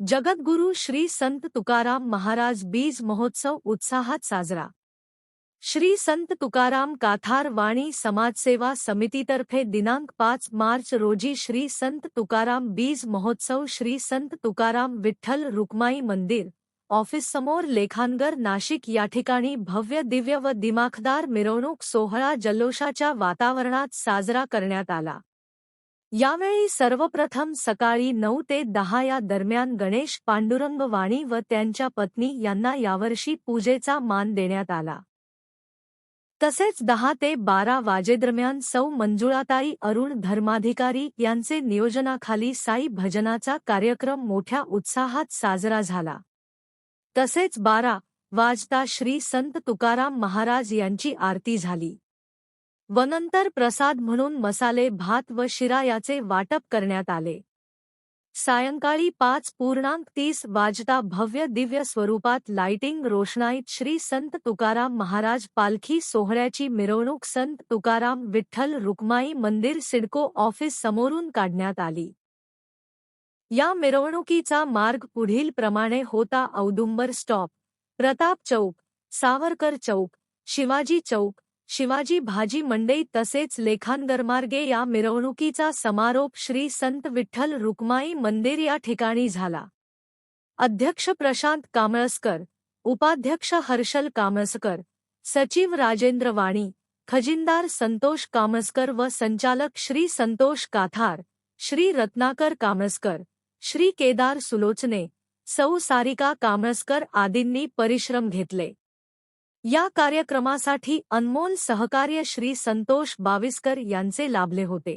जगद्गुरू श्री संत तुकाराम महाराज बीज महोत्सव उत्साहात साजरा। श्री संत तुकाराम काथार वाणी समाजसेवा समितीतर्फे दिनांक 5 मार्च रोजी श्री संत तुकाराम बीज महोत्सव श्री संत तुकाराम विठ्ठल रुक्माई मंदिर ऑफिस समोर लेखानगर नाशिक या ठिकाणी भव्य दिव्य व दिमाखदार मिरवणूक सोहळा जल्लोषाच्या वातावरणात साजरा करण्यात आला। यावेळी सर्वप्रथम सकाळी 9 ते 10 या दरम्यान गणेश पांडुरंग वाणी व त्यांच्या पत्नी यांना यावर्षी पूजेचा मान देण्यात आला। तसेच 10 ते 12 वाजेदरम्यान सौ मंजुळाताई अरुण धर्माधिकारी यांचे नियोजनाखाली साई भजनाचा कार्यक्रम मोठ्या उत्साहात साजरा झाला। तसेच 12 वाजता श्री संत तुकाराम महाराज यांची आरती झाली व नंतर प्रसाद म्हणून मसाले भात व शिरा याचे वाटप करण्यात आले। सायंकाळी 5:30 वाजता भव्य दिव्य स्वरूपात लाइटिंग रोषणाईत श्री संत तुकाराम महाराज पालखी सोहळ्याची मिरवणूक संत तुकाराम विठ्ठल रुक्माई मंदिर सिडको ऑफिस समोरून काढण्यात आली। या मिरवणुकीचा मार्ग पुढील प्रमाणे होता: औदुंबर स्टॉप, प्रताप चौक, सावरकर चौक, शिवाजी चौक, शिवाजी भाजी मंडई तसेच लेखानगरमार्गे या मिरवणुकीचा समारोप श्री संत विठ्ठल रुक्माई मंदिर या ठिकाणी झाला। अध्यक्ष प्रशांत कामळसकर, उपाध्यक्ष हर्षल कामळसकर, सचिव राजेंद्र वाणी, खजिनदार संतोष कामळसकर व संचालक श्री संतोष काथार, श्री रत्नाकर कामळसकर, श्री केदार सुलोचने, सौ सारिका कामळसकर आदींनी परिश्रम घेतले। या कार्यक्रमासाठी अनमोल सहकार्य श्री संतोष बाविस्कर यांचे लाभले होते।